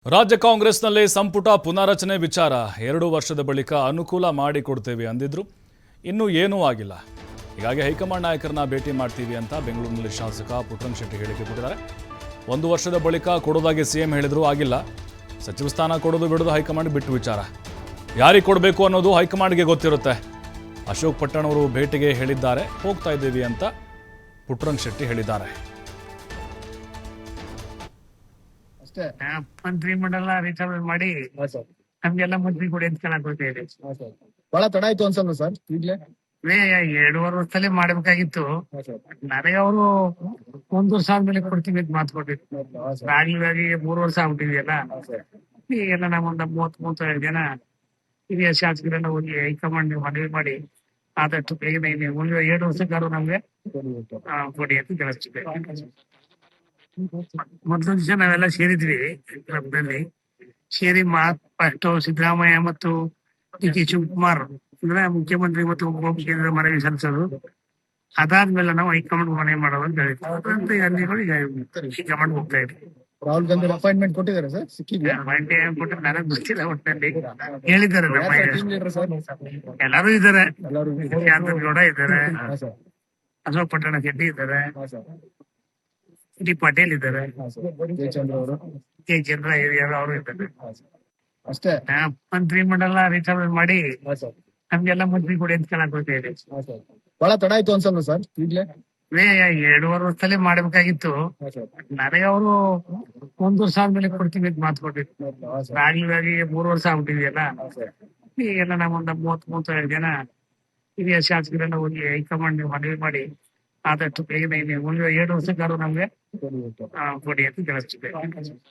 ರಾಜ್ಯ ಕಾಂಗ್ರೆಸ್ನಲ್ಲಿ ಸಂಪುಟ ಪುನಾರಚನೆ ವಿಚಾರ 2 ವರ್ಷದ ಬಳಿಕ ಅನುಕೂಲ ಮಾಡಿಕೊಡ್ತೇವೆ ಅಂದಿದ್ರು. ಇನ್ನೂ ಏನೂ ಆಗಿಲ್ಲ. ಹೀಗಾಗಿ ಹೈಕಮಾಂಡ್ ನಾಯಕರನ್ನ ಭೇಟಿ ಮಾಡ್ತೀವಿ ಅಂತ ಬೆಂಗಳೂರಿನಲ್ಲಿ ಶಾಸಕ ಪುಟ್ಟರಂಗ ಶೆಟ್ಟಿ ಹೇಳಿಕೆ ಕೊಟ್ಟಿದ್ದಾರೆ. 1 ವರ್ಷದ ಬಳಿಕ ಕೊಡೋದಾಗಿ ಸಿಎಂ ಹೇಳಿದ್ರು, ಆಗಿಲ್ಲ. ಸಚಿವ ಸ್ಥಾನ ಕೊಡೋದು ಬಿಡೋದು ಹೈಕಮಾಂಡ್ ಬಿಟ್ಟು ವಿಚಾರ. ಯಾರಿಗೆ ಕೊಡಬೇಕು ಅನ್ನೋದು ಹೈಕಮಾಂಡ್ಗೆ ಗೊತ್ತಿರುತ್ತೆ. ಅಶೋಕ್ ಪಟ್ಟಣ್ ಅವರು ಭೇಟಿಗೆ ಹೇಳಿದ್ದಾರೆ, ಹೋಗ್ತಾ ಇದ್ದೀವಿ ಅಂತ ಪುಟ್ಟರಂಗ ಶೆಟ್ಟಿ ಹೇಳಿದ್ದಾರೆ. ಮಂತ್ರಿ ಮಂಡಲ ರೀಚಾರ್ಜ್ ಮಾಡಿ ನಮ್ಗೆಲ್ಲ ಮಂತ್ರಿ ಕೊಡಿ ಅಂತ ಕೇಳಾಕೊಳ್ತೇವೆ. ಬಹಳ ತಡ ಆಯ್ತು ಅನ್ಸಲ್ಲ ಸರ್? ಈಗ್ಲೇ 2.5 ವರ್ಷದಲ್ಲಿ ಮಾಡ್ಬೇಕಾಗಿತ್ತು. ನನಗೆ ಅವರು 1 ವರ್ಷ ಆದ್ಮೇಲೆ ಕೊಡ್ತೀವಿ ಅಂತ ಮಾತು ಕೊಟ್ಟಿದ್ರು. ಆಗ್ಲಿಗಾಗಿ 3 ವರ್ಷ ಆಗ್ಬಿಟ್ಟಿದೆಯಲ್ಲ. ಈಗೆಲ್ಲ ನಾವೊಂದು 30-32 ಜನ ಹಿರಿಯ ಶಾಸಕರೆಲ್ಲ ಹೋಗಿ ಹೈಕಮಾಂಡ್ ಮನವಿ ಮಾಡಿ ಆದಷ್ಟು ಬೇಗನೆ ಉಳಿದ 2 ವರ್ಷಕ್ಕಾದ್ರು ನಮ್ಗೆ ಕೊಡಿ ಅಂತ ತಿಳಿಸ್ತಿದ್ದೆ. ಮೊದಲ ದಿವಸ ನಾವೆಲ್ಲ ಸೇರಿದ್ವಿ ಕ್ಲಬ್ನಲ್ಲಿ. ಸೇರಿ ಫಸ್ಟ್ ಸಿದ್ದರಾಮಯ್ಯ ಮತ್ತು ಡಿ.ಕೆ. ಶಿವಕುಮಾರ್ ಅಂದ್ರೆ ಮುಖ್ಯಮಂತ್ರಿ ಮತ್ತು ಉಪಮುಖ್ಯಮಂತ್ರಿ ಮನವಿ ಸಲ್ಲಿಸೋದು. ಅದಾದ್ಮೇಲೆ ನಾವು ಹೈಕಮಾಂಡ್ ಮನವಿ ಮಾಡೋದು ಅಂತ ಹೇಳಿದ್ವಿ. ಈಗ ಹೈಕಮಾಂಡ್ ಹೋಗ್ತಾ ಇದ್ವಿ. ರಾಹುಲ್ ಗಾಂಧಿ ಅಪಾಯಿಂಟ್ಮೆಂಟ್ ಕೊಟ್ಟಿದ್ದಾರೆ ಸರ್? ಸಿಕ್ಕಿದ್ಯಾ? ಕೊಟ್ಟು ನನಗ್ ಗೊತ್ತಿಲ್ಲ, ಒಟ್ಟಿನಲ್ಲಿ ಹೇಳಿದ್ದಾರೆ. ನಮ್ಮ ಎಲ್ಲರೂ ಇದ್ದಾರೆ, ಗೌಡ ಇದ್ದಾರೆ, ಅಶೋಕ್ ಪಟ್ಟಣ ಶೆಟ್ಟಿ ಇದ್ದಾರೆ, ಡಿ ಪಾಟೀಲ್ ಇದ್ದಾರೆ, ಕೆ ಚಂದ್ರ ಅವರು ಇದ್ದಾರೆ. ಅಷ್ಟೇ ಮಂತ್ರಿ ಮಂಡಲ ರೀಚಾರ್ಜ್ ಮಾಡಿ ನಮ್ಗೆಲ್ಲ ಮಂತ್ರಿ ಕೊಡಿ ಅಂತ ಕೇಳಾಕೊಳ್ತೇವೆ. ಬಹಳ ತಡ ಆಯ್ತು ಅನ್ಸಲ್ಲ ಸರ್? ಈಗ್ಲೇ 2.5 ವರ್ಷದಲ್ಲಿ ಮಾಡ್ಬೇಕಾಗಿತ್ತು. ನನಗೆ ಅವರು 1 ವರ್ಷ ಆದ್ಮೇಲೆ ಕೊಡ್ತೀವಿ ಅಂತ ಮಾತು ಕೊಟ್ಟಿದ್ರು. ಆಗ್ಲಿಗಾಗಿ 3 ವರ್ಷ ಆಗ್ಬಿಟ್ಟಿದೆಯಲ್ಲ. ಈಗೆಲ್ಲ ನಾವೊಂದು 30-32 ಜನ ಹಿರಿಯ ಶಾಸಕರೆಲ್ಲ ಹೋಗಿ ಹೈಕಮಾಂಡ್ ಮನವಿ ಮಾಡಿ ಆದಷ್ಟು ಬೇಗನೆ ಉಳಿದ 2 ವರ್ಷಕ್ಕಾದ್ರು ನಮ್ಗೆ ಕೊಡಿ ಅಂತ ತಿಳಿಸ್ತಿದ್ದೆ.